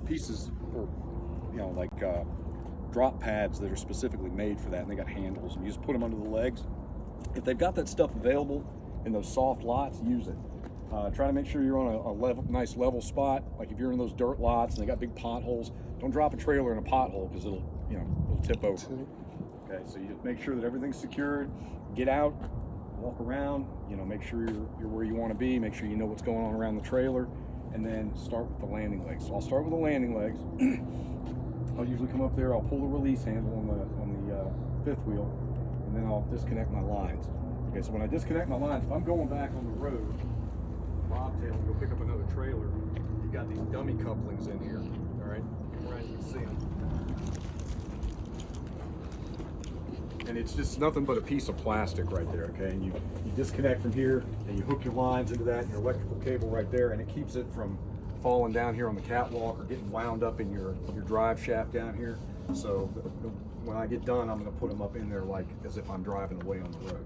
pieces, or like drop pads that are specifically made for that, and they got handles, and you just put them under the legs. If they've got that stuff available in those soft lots, use it. Try to make sure you're on a nice level spot. Like if you're in those dirt lots and they got big potholes, don't drop a trailer in a pothole because it'll tip over. Okay, so you just make sure that everything's secured. Get out, walk around. Make sure you're where you want to be. Make sure you know what's going on around the trailer, and then start with the landing legs. So I'll start with the landing legs. I'll usually come up there. I'll pull the release handle on the fifth wheel, and then I'll disconnect my lines. Okay, so when I disconnect my lines, if I'm going back on the road, bobtail, and go pick up another trailer, you got these dummy couplings in here. All right, come around, you can see them. And it's just nothing but a piece of plastic right there, okay? And you disconnect from here, and you hook your lines into that, and your electrical cable right there, and it keeps it from falling down here on the catwalk or getting wound up in your drive shaft down here. So when I get done, I'm gonna put them up in there like as if I'm driving away on the road,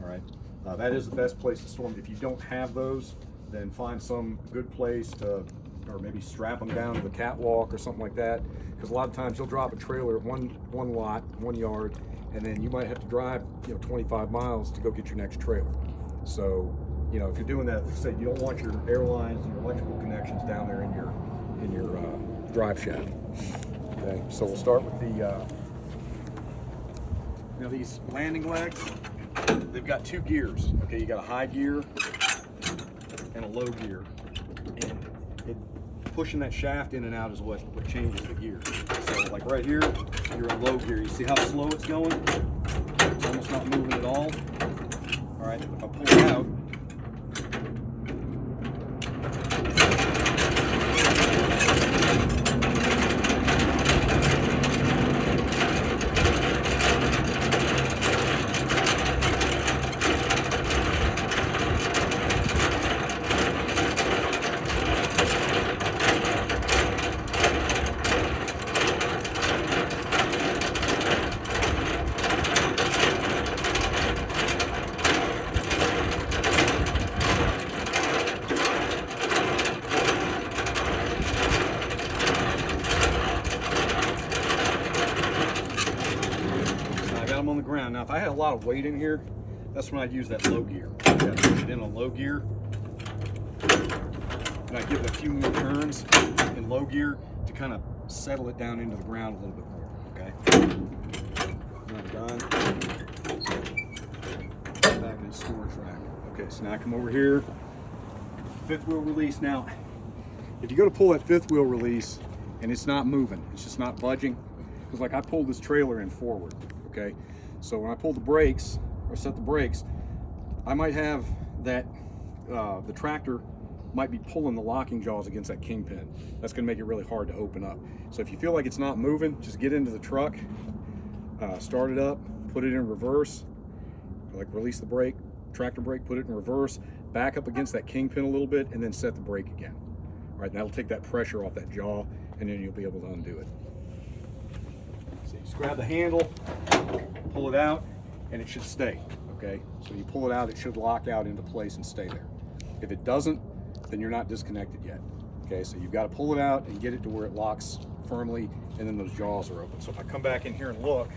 all right? That is the best place to store them. If you don't have those, then find some good place to, or maybe strap them down to the catwalk or something like that. Because a lot of times you'll drop a trailer at one lot, 1 yard, and then you might have to drive 25 miles to go get your next trailer. So if you're doing that, like I said, you don't want your airlines and your electrical connections down there in your drive shaft. Okay, so we'll start with these landing legs. They've got 2 gears. Okay, you got a high gear and a low gear, and pushing that shaft in and out is what changes the gear. So like right here, you're in low gear. You see how slow it's going? It's almost not moving at all. All right, if I pull it out, on the ground. Now if I had a lot of weight in here, that's when I'd use that low gear. I'd push it in on low gear, and I'd give it a few more turns in low gear to kind of settle it down into the ground a little bit more, okay? When I'm done, back in the storage rack. Okay, so now I come over here, fifth wheel release. Now, if you go to pull that fifth wheel release and it's not moving, it's just not budging, because like I pulled this trailer in forward, okay? So when I pull the brakes or set the brakes, I might have that, the tractor might be pulling the locking jaws against that kingpin. That's gonna make it really hard to open up. So if you feel like it's not moving, just get into the truck, start it up, put it in reverse, like release the brake, tractor brake, put it in reverse, back up against that kingpin a little bit, and then set the brake again. All right, and that'll take that pressure off that jaw, and then you'll be able to undo it. So you just grab the handle, pull it out, and it should stay, okay? So you pull it out, it should lock out into place and stay there. If it doesn't, then you're not disconnected yet, okay? So you've got to pull it out and get it to where it locks firmly, and then those jaws are open. So if I come back in here and look,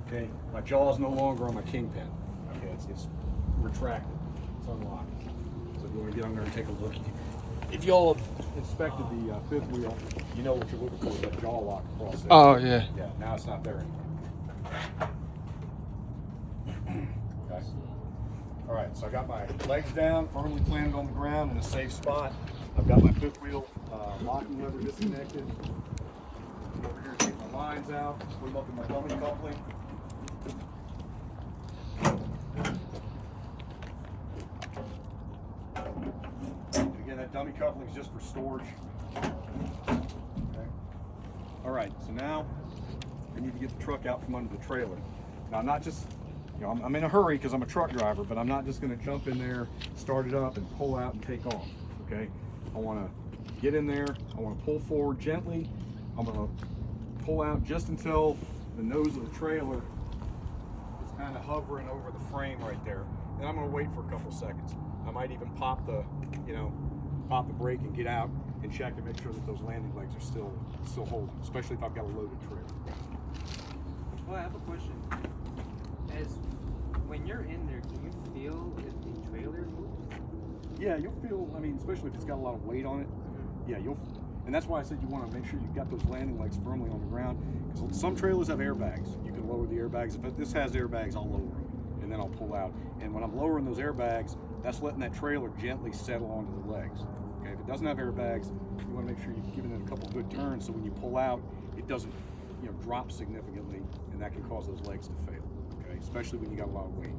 okay, my jaw's no longer on my kingpin, okay? It's retracted, it's unlocked. So if you want to get on there and take a look, if y'all inspected the fifth wheel, you know what you're looking for, that jaw lock across there. Oh, yeah. Yeah, now it's not there anymore. Okay. All right, so I got my legs down, firmly planted on the ground in a safe spot. I've got my fifth wheel locking lever disconnected. Come over here and take my lines out, put them up in my dummy coupling. Again, that dummy coupling is just for storage. Okay. All right, so now I need to get the truck out from under the trailer. Now, I'm not just, I'm in a hurry because I'm a truck driver, but I'm not just going to jump in there, start it up, and pull out and take off. Okay, I want to get in there. I want to pull forward gently. I'm going to pull out just until the nose of the trailer is kind of hovering over the frame right there. Then I'm going to wait for a couple seconds. I might even pop the, pop the brake and get out and check to make sure that those landing legs are still holding, especially if I've got a loaded trailer. Well, I have a question. As when you're in there, can you feel if the trailer moves? Yeah, you'll feel, I mean, especially if it's got a lot of weight on it. Yeah, and that's why I said you want to make sure you've got those landing legs firmly on the ground, because some trailers have airbags. You can lower the airbags. If this has airbags, I'll lower them, and then I'll pull out. And when I'm lowering those airbags, that's letting that trailer gently settle onto the legs. Okay, if it doesn't have airbags, you want to make sure you've given it a couple good turns, so when you pull out, it doesn't, drop significantly, and that can cause those legs to fail. Okay, especially when you got a lot of weight.